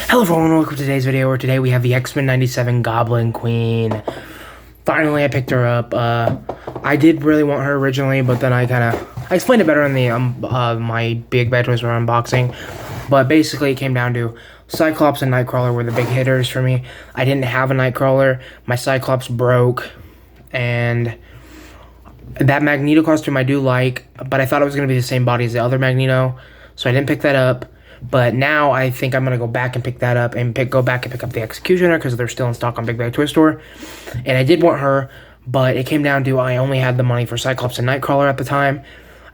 Hello everyone, welcome to today's video, where today we have the X-Men 97 Goblin Queen. Finally, I picked her up. I did really want her originally, but then I explained it better in the my Big Bad Toy Store unboxing. But basically, it came down to Cyclops and Nightcrawler were the big hitters for me. I didn't have a Nightcrawler. My Cyclops broke, and that Magneto costume I do like, but I thought it was going to be the same body as the other Magneto, so I didn't pick that up. But now I think I'm going to go back and pick that up and go back and pick up the Executioner because they're still in stock on Big Bad Toy Store. And I did want her, but it came down to I only had the money for Cyclops and Nightcrawler at the time,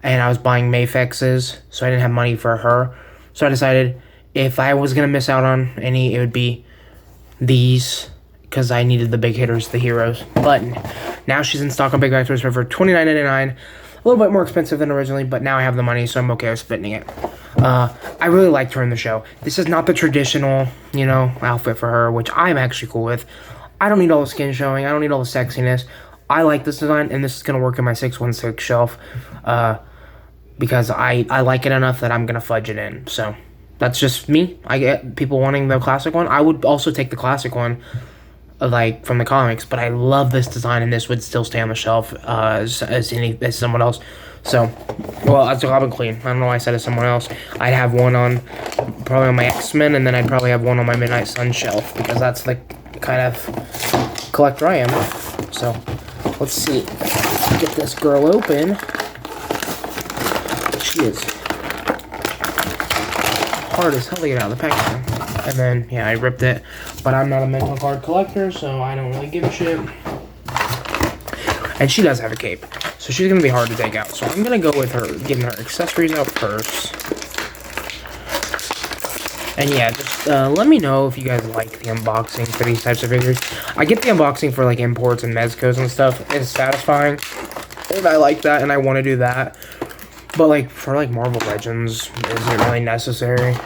and I was buying Mafex's, so I didn't have money for her. So I decided if I was going to miss out on any, it would be these, because I needed the big hitters, the heroes. But now she's in stock on Big Bad Toy Store for $29.99. A little bit more expensive than originally, but now I have the money, so I'm okay with spending it. I really liked her in the show. This is not the traditional, outfit for her, which I'm actually cool with. I don't need all the skin showing. I don't need all the sexiness. I like this design, and this is going to work in my 616 shelf because I like it enough that I'm going to fudge it in. So that's just me. I get people wanting the classic one. I would also take the classic one, like from the comics, but I love this design, and this would still stay on the shelf as someone else. So, well, as a Goblin Queen. I don't know why I said as someone else. I'd have one probably on my X-Men, and then I'd probably have one on my Midnight Sun shelf, because that's the kind of collector I am. So, let's see. Get this girl open. She is hard as hell to get out of the packaging. And then, yeah, I ripped it. But I'm not a mental card collector, so I don't really give a shit. And she does have a cape, so she's going to be hard to take out. So I'm going to go with her, getting her accessories out first. And yeah, just let me know if you guys like the unboxing for these types of figures. I get the unboxing for like imports and Mezcos and stuff. It's satisfying, and I like that, and I want to do that. But like for like Marvel Legends, isn't really necessary.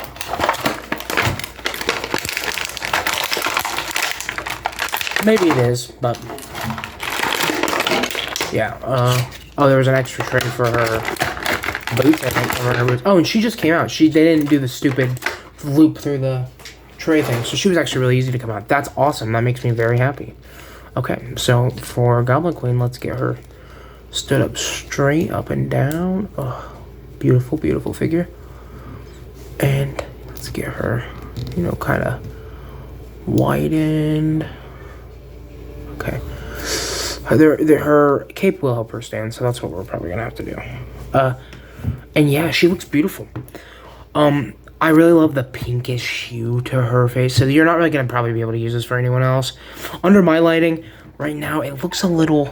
Maybe it is, but yeah. Oh, there was an extra tray for her boots, I think, for her boots. Oh, and she just came out. They didn't do the stupid loop through the tray thing, so she was actually really easy to come out. That's awesome. That makes me very happy. Okay, so for Goblin Queen, let's get her stood up straight, up and down. Oh, beautiful, beautiful figure. And let's get her, kind of widened. Okay. Her cape will help her stand, so that's what we're probably gonna have to do. And yeah, she looks beautiful. I really love the pinkish hue to her face, so you're not really gonna probably be able to use this for anyone else. Under my lighting, right now, it looks a little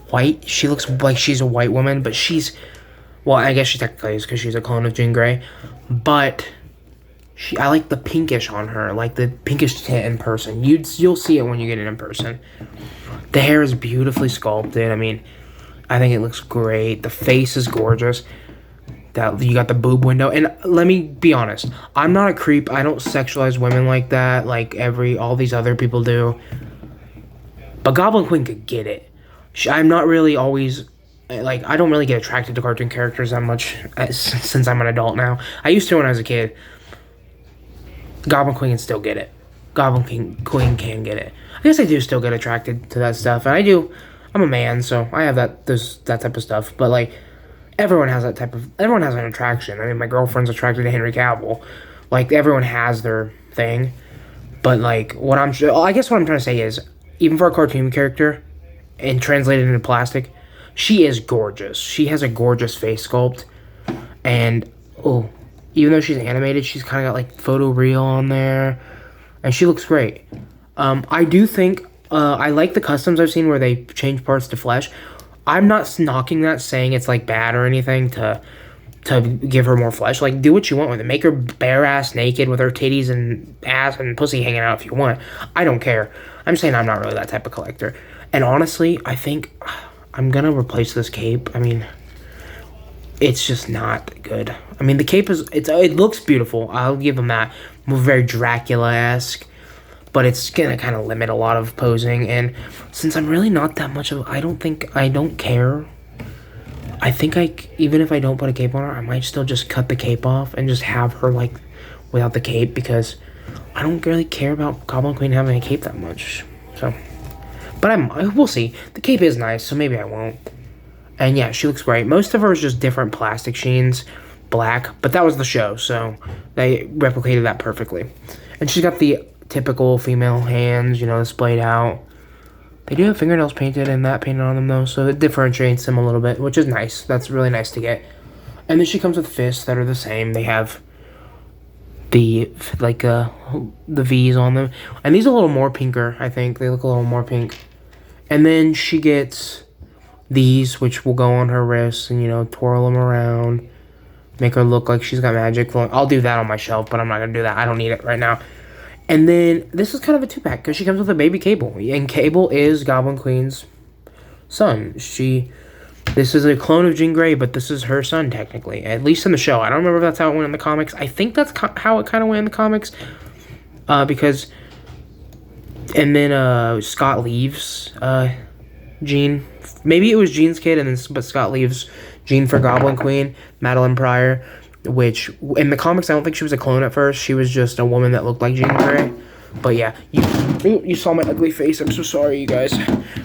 white. She looks like she's a white woman, but well, I guess she technically is because she's a clone of Jean Grey, but I like the pinkish on her, like the pinkish tint in person. You'll see it when you get it in person. The hair is beautifully sculpted. I mean, I think it looks great. The face is gorgeous. You got the boob window. And let me be honest, I'm not a creep. I don't sexualize women like that, like all these other people do. But Goblin Queen could get it. I'm not really always, I don't really get attracted to cartoon characters that much since I'm an adult now. I used to when I was a kid. Goblin Queen can still get it. Goblin Queen can get it. I guess I do still get attracted to that stuff, and I do. I'm a man, so I have that type of stuff. But like, everyone has an attraction. I mean, my girlfriend's attracted to Henry Cavill. Like, everyone has their thing. But like, I guess what I'm trying to say is, even for a cartoon character, and translated into plastic, she is gorgeous. She has a gorgeous face sculpt, and even though she's animated, she's kind of got like photoreal on there, and she looks great. I do think I like the customs I've seen where they change parts to flesh. I'm not knocking that, saying it's like bad or anything to give her more flesh. Like, do what you want with it. Make her bare ass naked with her titties and ass and pussy hanging out if you want. I don't care. I'm saying I'm not really that type of collector. And honestly, I think I'm gonna replace this cape. I mean, it's just not good. I mean, the cape it looks beautiful. I'll give them that. Very Dracula-esque. But it's gonna kind of limit a lot of posing, and since I'm really not that much of, I don't care. I think even if I don't put a cape on her, I might still just cut the cape off and just have her like without the cape, because I don't really care about Goblin Queen having a cape that much. So, but we'll see. The cape is nice, so maybe I won't. And yeah, she looks great. Most of her is just different plastic sheens, black, but that was the show, so they replicated that perfectly. And she's got the typical female hands, displayed out. They do have fingernails painted and that painted on them though, so it differentiates them a little bit, which is nice. That's really nice to get. And then she comes with fists that are the same. They have the V's on them. And these are a little more pinker, I think. They look a little more pink. And then she gets these, which will go on her wrists and, twirl them around. Make her look like she's got magic. I'll do that on my shelf, but I'm not going to do that. I don't need it right now. And then this is kind of a 2-pack because she comes with a baby Cable. And Cable is Goblin Queen's son. This is a clone of Jean Grey, but this is her son, technically. At least in the show. I don't remember if that's how it went in the comics. I think that's how it kind of went in the comics. Because... And then Scott leaves Jean. Maybe it was Jean's kid, but Scott leaves Jean for Goblin Queen, Madeline Pryor, which in the comics I don't think she was a clone at first. She was just a woman that looked like Jean Grey. But yeah, you saw my ugly face. I'm so sorry, you guys.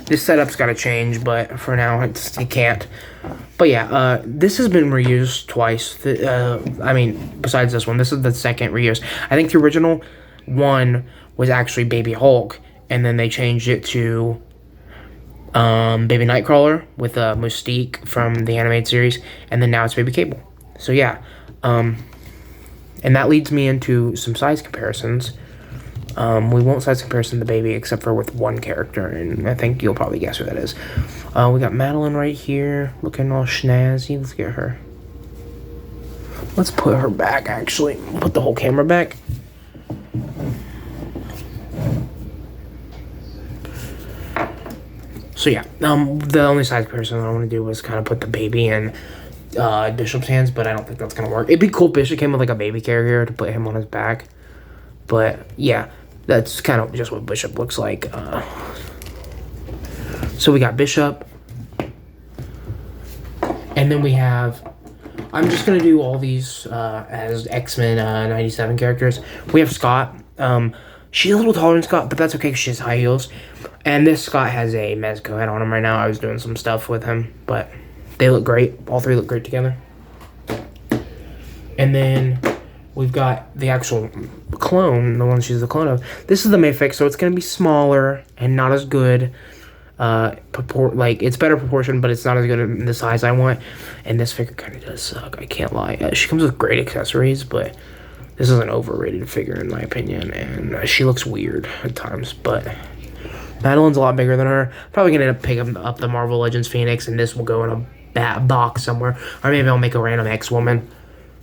This setup's got to change, but for now it can't. But yeah, this has been reused twice. Besides this one, this is the second reuse. I think the original one was actually Baby Hulk, and then they changed it to Baby Nightcrawler with Mystique from the animated series, and then now it's Baby Cable. So yeah, and that leads me into some size comparisons. We won't size comparison the baby except for with one character, and I think you'll probably guess who that is. We got Madeline right here, looking all snazzy. Let's get her. Let's put her back, actually. Put the whole camera back. So yeah, the only size comparison I want to do was kind of put the baby in Bishop's hands, but I don't think that's going to work. It'd be cool if Bishop came with like a baby carrier to put him on his back. But yeah, that's kind of just what Bishop looks like. So we got Bishop. And then we have... I'm just going to do all these as X-Men 97 characters. We have Scott. She's a little taller than Scott, but that's okay because she has high heels. And this Scott has a Mezco head on him right now. I was doing some stuff with him, but they look great. All three look great together. And then we've got the actual clone, the one she's the clone of. This is the Mayfix, so it's going to be smaller and not as good. It's better proportion, but it's not as good in the size I want. And this figure kind of does suck. I can't lie. She comes with great accessories, but this is an overrated figure in my opinion, and she looks weird at times. But Madeline's a lot bigger than her. Probably gonna end up picking up the Marvel Legends Phoenix, and this will go in a box somewhere, or maybe I'll make a random X-Woman.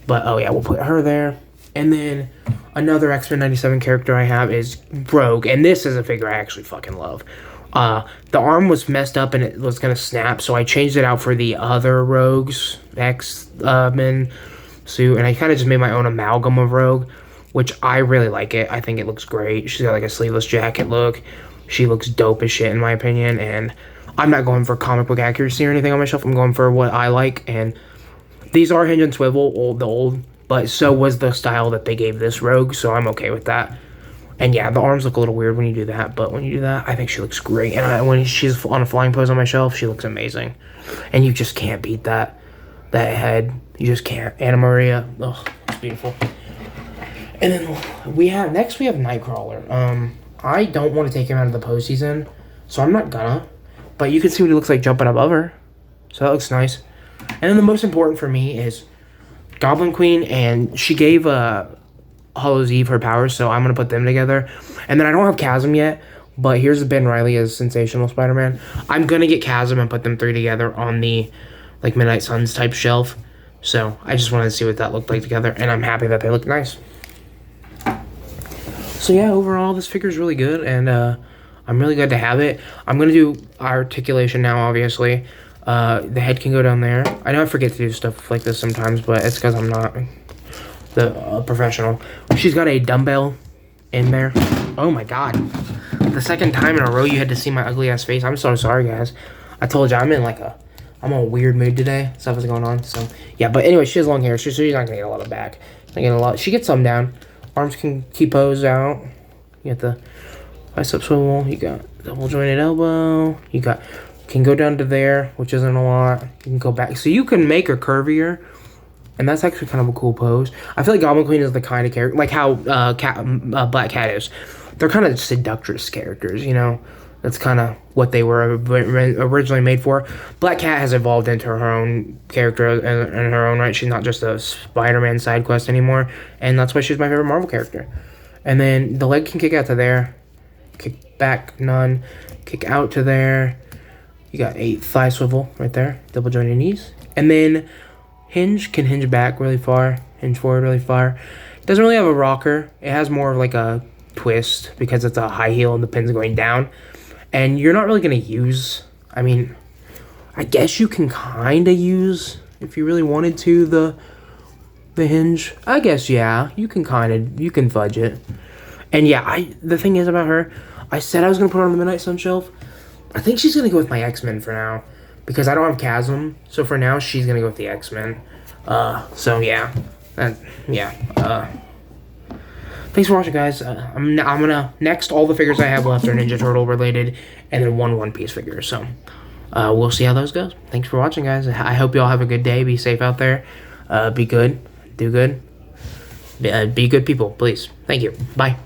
But oh yeah, we'll put her there. And then another X-Men 97 character I have is Rogue, and this is a figure I actually fucking love. The arm was messed up and it was gonna snap, so I changed it out for the other Rogue's X-Men suit, and I kind of just made my own amalgam of Rogue, which I really like it. I think it looks great. She's got like a sleeveless jacket look. She looks dope as shit in my opinion, and I'm not going for comic book accuracy or anything on my shelf. I'm going for what I like, and these are hinge and swivel, old, but so was the style that they gave this Rogue, so I'm okay with that. And yeah, the arms look a little weird when you do that, but when you do that, I think she looks great. And when she's on a flying pose on my shelf, she looks amazing. And you just can't beat that head. You just can't. Anna Maria, oh, it's beautiful. And then we have Nightcrawler. I don't want to take him out of the postseason, so I'm not gonna. But you can see what he looks like jumping above her, so that looks nice. And then the most important for me is Goblin Queen, and she gave Hallows Eve her powers, so I'm going to put them together. And then I don't have Chasm yet, but here's Ben Reilly as Sensational Spider-Man. I'm going to get Chasm and put them three together on the Midnight Suns type shelf. So I just wanted to see what that looked like together, and I'm happy that they look nice. So yeah, overall, this figure is really good, and I'm really glad to have it. I'm going to do articulation now, obviously. The head can go down there. I know I forget to do stuff like this sometimes, but it's because I'm not the professional. She's got a dumbbell in there. Oh my god. The second time in a row you had to see my ugly ass face. I'm so sorry, guys. I told you I'm in a weird mood today. Stuff is going on. So yeah, but anyway, she has long hair. She's not gonna get a lot of back. She gets some down. Arms can keep those out. You got the bicep swivel. You got double jointed elbow. You got can go down to there, which isn't a lot. You can go back, so you can make her curvier, and that's actually kind of a cool pose. I feel like Goblin Queen is the kind of character, like how Black Cat is. They're kind of seductress characters, you know. That's kind of what they were originally made for. Black Cat has evolved into her own character in her own right. She's not just a Spider-Man side quest anymore, and that's why she's my favorite Marvel character. And then the leg can kick out to there, kick back none, kick out to there. You got a thigh swivel right there, double jointed knees, and then hinge can hinge back really far, hinge forward really far. It doesn't really have a rocker. It has more of like a twist because it's a high heel and the pin's going down. And you're not really going to use, I mean, I guess you can kind of use, if you really wanted to, the hinge. I guess, yeah, you can fudge it. And yeah, the thing is about her, I said I was going to put her on the Midnight Sun shelf. I think she's going to go with my X-Men for now, because I don't have Chasm. So for now, she's going to go with the X-Men. So yeah, thanks for watching, guys. I'm gonna next all the figures I have left are Ninja Turtle related, and then One Piece figure. So we'll see how those goes. Thanks for watching, guys. I hope you all have a good day. Be safe out there. Be good. Do good. Be good people, please. Thank you. Bye.